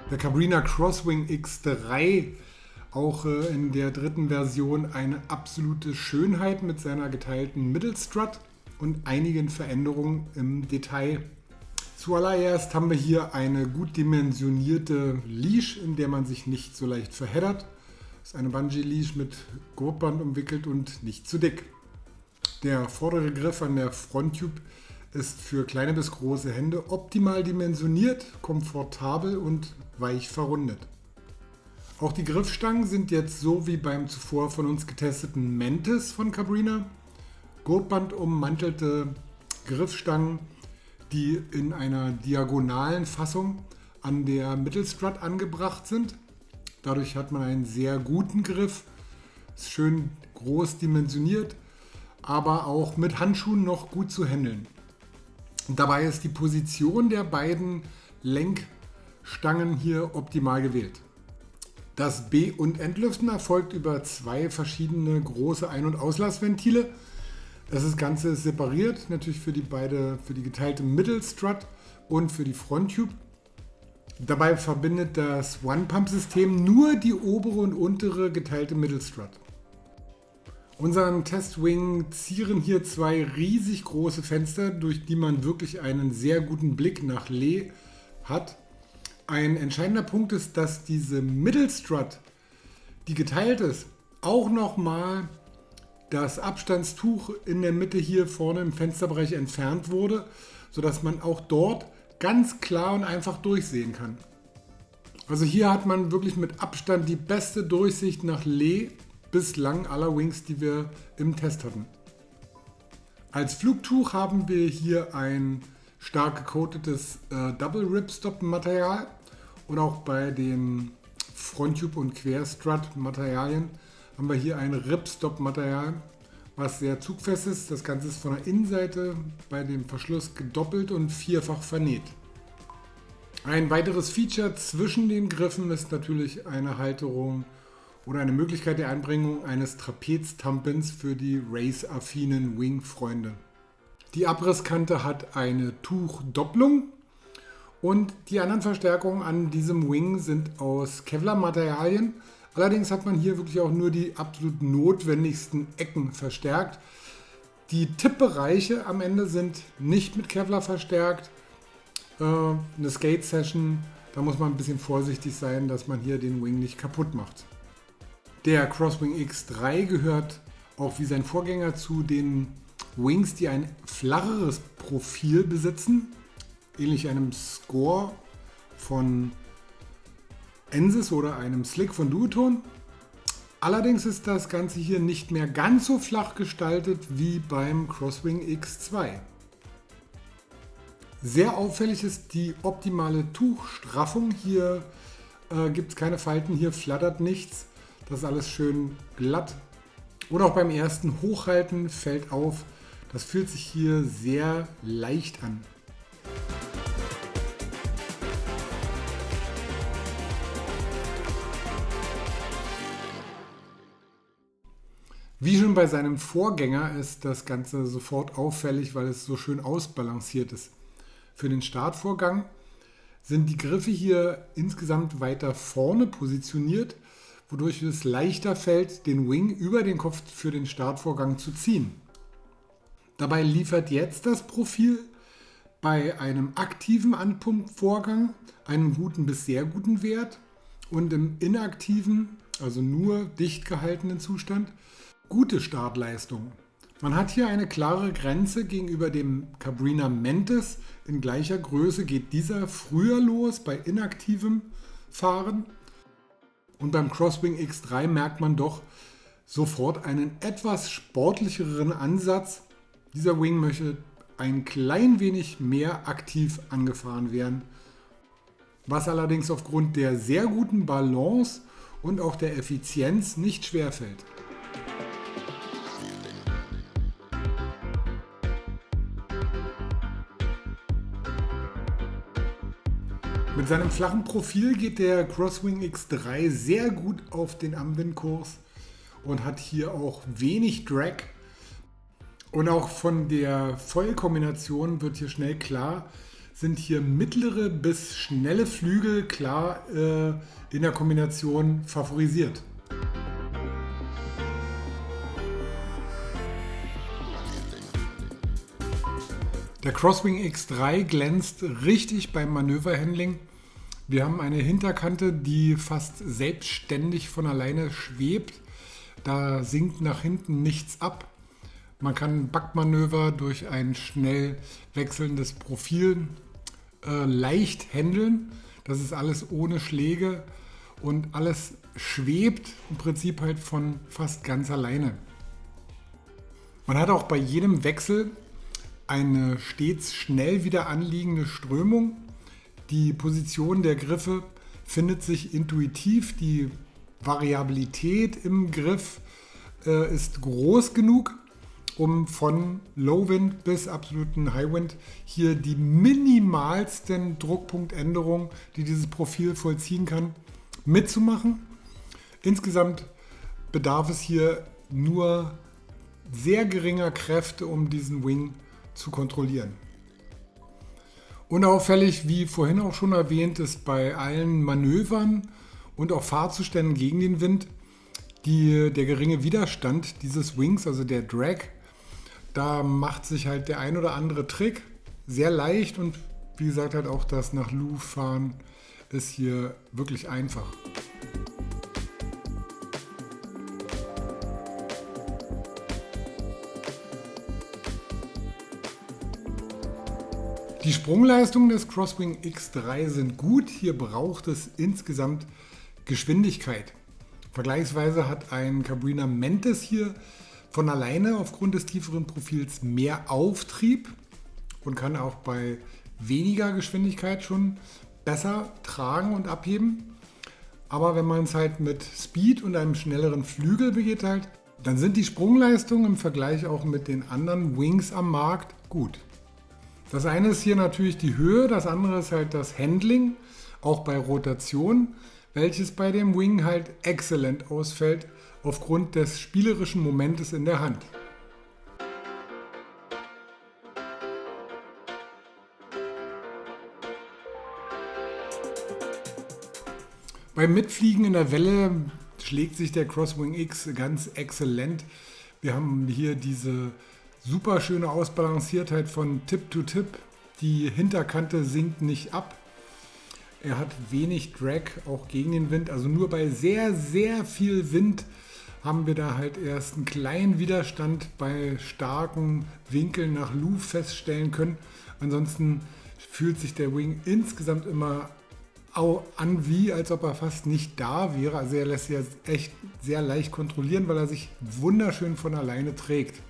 Der Cabrina Crosswing X3, auch in der dritten Version, eine absolute Schönheit mit seiner geteilten Mittelstrut und einigen Veränderungen im Detail. Zuallererst haben wir hier eine gut dimensionierte Leash, in der man sich nicht so leicht verheddert. Das ist eine Bungee-Leash mit Gurtband umwickelt und nicht zu dick. Der vordere Griff an der Fronttube ist für kleine bis große Hände optimal dimensioniert, komfortabel und weich verrundet. Auch die Griffstangen sind jetzt so wie beim zuvor von uns getesteten Mantis von Cabrina. Gurtband ummantelte Griffstangen, die in einer diagonalen Fassung an der Mittelstrut angebracht sind. Dadurch hat man einen sehr guten Griff, ist schön groß dimensioniert, aber auch mit Handschuhen noch gut zu handeln. Dabei ist die Position der beiden Lenkstangen hier optimal gewählt. Das B- und Entlüften erfolgt über zwei verschiedene große Ein- und Auslassventile. Das Ganze ist separiert, natürlich für die geteilte Mittelstrut und für die Fronttube. Dabei verbindet das One-Pump-System nur die obere und untere geteilte Mittelstrut. Unseren Testwing zieren hier zwei riesig große Fenster, durch die man wirklich einen sehr guten Blick nach Lee hat. Ein entscheidender Punkt ist, dass diese Mittelstrut, die geteilt ist, auch nochmal das Abstandstuch in der Mitte hier vorne im Fensterbereich entfernt wurde, sodass man auch dort ganz klar und einfach durchsehen kann. Also hier hat man wirklich mit Abstand die beste Durchsicht nach Lee bislang aller Wings, die wir im Test hatten. Als Flugtuch haben wir hier ein stark gecoatetes Double Ripstop Material und auch bei den Fronttube und Querstrut Materialien haben wir hier ein Ripstop Material, was sehr zugfest ist. Das Ganze ist von der Innenseite bei dem Verschluss gedoppelt und vierfach vernäht. Ein weiteres Feature zwischen den Griffen ist natürlich eine Halterung oder eine Möglichkeit der Einbringung eines Trapeztampons für die race-affinen Wing-Freunde. Die Abrisskante hat eine Tuchdopplung und die anderen Verstärkungen an diesem Wing sind aus Kevlar-Materialien. Allerdings hat man hier wirklich auch nur die absolut notwendigsten Ecken verstärkt. Die Tippbereiche am Ende sind nicht mit Kevlar verstärkt. Eine Skate-Session, da muss man ein bisschen vorsichtig sein, dass man hier den Wing nicht kaputt macht. Der Crosswing X3 gehört auch wie sein Vorgänger zu den Wings, die ein flacheres Profil besitzen, ähnlich einem Score von Ensys oder einem Slick von Duotone. Allerdings ist das Ganze hier nicht mehr ganz so flach gestaltet wie beim Crosswing X2. Sehr auffällig ist die optimale Tuchstraffung. Hier gibt es keine Falten, hier flattert nichts. Das ist alles schön glatt. Und auch beim ersten Hochhalten fällt auf, das fühlt sich hier sehr leicht an. Wie schon bei seinem Vorgänger ist das Ganze sofort auffällig, weil es so schön ausbalanciert ist. Für den Startvorgang sind die Griffe hier insgesamt weiter vorne positioniert, wodurch es leichter fällt, den Wing über den Kopf für den Startvorgang zu ziehen. Dabei liefert jetzt das Profil bei einem aktiven Anpumpvorgang einen guten bis sehr guten Wert und im inaktiven, also nur dicht gehaltenen Zustand, gute Startleistung. Man hat hier eine klare Grenze gegenüber dem Cabrina Mantis. In gleicher Größe geht dieser früher los bei inaktivem Fahren. Und beim Crosswing X3 merkt man doch sofort einen etwas sportlicheren Ansatz. Dieser Wing möchte ein klein wenig mehr aktiv angefahren werden, was allerdings aufgrund der sehr guten Balance und auch der Effizienz nicht schwer fällt. Mit seinem flachen Profil geht der Crosswing X3 sehr gut auf den Anwindkurs und hat hier auch wenig Drag. Und auch von der Foil-Kombination wird hier schnell klar, sind hier mittlere bis schnelle Flügel klar in der Kombination favorisiert. Der Crosswing X3 glänzt richtig beim Manöverhandling. Wir haben eine Hinterkante, die fast selbstständig von alleine schwebt. Da sinkt nach hinten nichts ab. Man kann Backmanöver durch ein schnell wechselndes Profil leicht handeln. Das ist alles ohne Schläge und alles schwebt im Prinzip halt von fast ganz alleine. Man hat auch bei jedem Wechsel eine stets schnell wieder anliegende Strömung. Die Position der Griffe findet sich intuitiv. Die Variabilität im Griff ist groß genug, um von Low Wind bis absoluten High Wind hier die minimalsten Druckpunktänderungen, die dieses Profil vollziehen kann, mitzumachen. Insgesamt bedarf es hier nur sehr geringer Kräfte, um diesen Wing zu kontrollieren. Unauffällig, wie vorhin auch schon erwähnt, ist bei allen Manövern und auch Fahrzuständen gegen den Wind der geringe Widerstand dieses Wings, also der Drag. Da macht sich halt der ein oder andere Trick sehr leicht und wie gesagt halt auch das nach Louvre fahren ist hier wirklich einfach. Die Sprungleistungen des Crosswing X3 sind gut. Hier braucht es insgesamt Geschwindigkeit. Vergleichsweise hat ein Cabrina Mantis hier von alleine aufgrund des tieferen Profils mehr Auftrieb und kann auch bei weniger Geschwindigkeit schon besser tragen und abheben. Aber wenn man es halt mit Speed und einem schnelleren Flügel begeht halt, dann sind die Sprungleistungen im Vergleich auch mit den anderen Wings am Markt gut. Das eine ist hier natürlich die Höhe, das andere ist halt das Handling, auch bei Rotation, welches bei dem Wing halt exzellent ausfällt aufgrund des spielerischen Momentes in der Hand. Beim Mitfliegen in der Welle schlägt sich der Crosswing X ganz exzellent. Wir haben hier diese super schöne Ausbalanciertheit von Tip to Tip. Die Hinterkante sinkt nicht ab. Er hat wenig Drag, auch gegen den Wind. Also nur bei sehr, sehr viel Wind haben wir da halt erst einen kleinen Widerstand bei starken Winkeln nach Louvre feststellen können. Ansonsten fühlt sich der Wing insgesamt immer an, wie als ob er fast nicht da wäre. Also er lässt sich jetzt echt sehr leicht kontrollieren, weil er sich wunderschön von alleine trägt.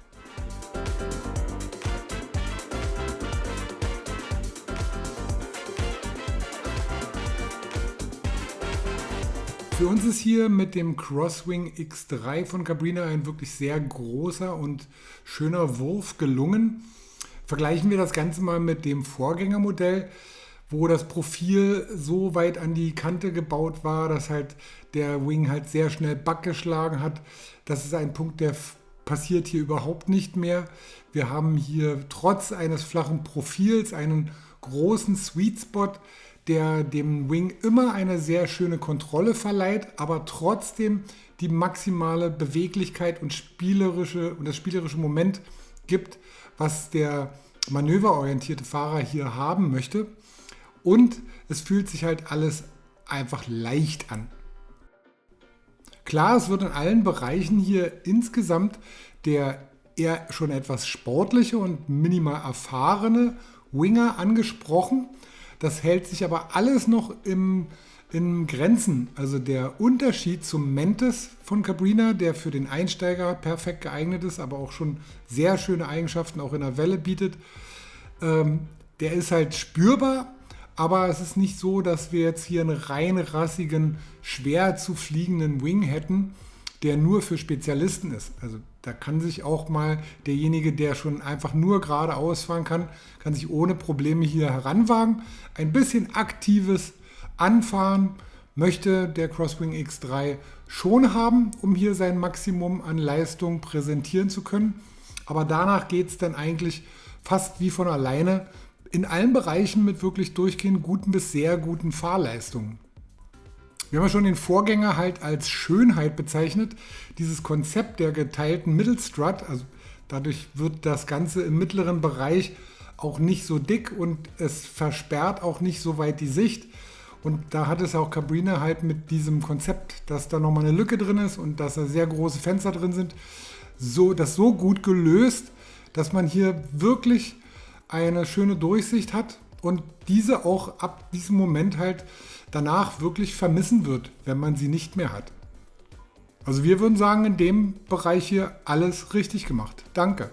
Für uns ist hier mit dem Crosswing X3 von Cabrina ein wirklich sehr großer und schöner Wurf gelungen. Vergleichen wir das Ganze mal mit dem Vorgängermodell, wo das Profil so weit an die Kante gebaut war, dass halt der Wing halt sehr schnell Back geschlagen hat. Das ist ein Punkt, der passiert hier überhaupt nicht mehr. Wir haben hier trotz eines flachen Profils einen großen Sweet Spot, der dem Wing immer eine sehr schöne Kontrolle verleiht, aber trotzdem die maximale Beweglichkeit und das spielerische Moment gibt, was der manöverorientierte Fahrer hier haben möchte. Und es fühlt sich halt alles einfach leicht an. Klar, es wird in allen Bereichen hier insgesamt der eher schon etwas sportliche und minimal erfahrene Winger angesprochen. Das hält sich aber alles noch in Grenzen. Also der Unterschied zum Mantis von Cabrina, der für den Einsteiger perfekt geeignet ist, aber auch schon sehr schöne Eigenschaften auch in der Welle bietet, der ist halt spürbar. Aber es ist nicht so, dass wir jetzt hier einen rein rassigen, schwer zu fliegenden Wing hätten, der nur für Spezialisten ist. Also da kann sich auch mal derjenige, der schon einfach nur geradeaus fahren kann sich ohne Probleme hier heranwagen. Ein bisschen aktives Anfahren möchte der Crosswing X3 schon haben, um hier sein Maximum an Leistung präsentieren zu können. Aber danach geht es dann eigentlich fast wie von alleine in allen Bereichen mit wirklich durchgehend guten bis sehr guten Fahrleistungen. Wir haben ja schon den Vorgänger halt als Schönheit bezeichnet. Dieses Konzept der geteilten Mittelstrut, also dadurch wird das Ganze im mittleren Bereich auch nicht so dick und es versperrt auch nicht so weit die Sicht. Und da hat es auch Cabrini halt mit diesem Konzept, dass da nochmal eine Lücke drin ist und dass da sehr große Fenster drin sind, das so gut gelöst, dass man hier wirklich eine schöne Durchsicht hat und diese auch ab diesem Moment halt danach wirklich vermissen wird, wenn man sie nicht mehr hat. Also wir würden sagen, in dem Bereich hier alles richtig gemacht. Danke.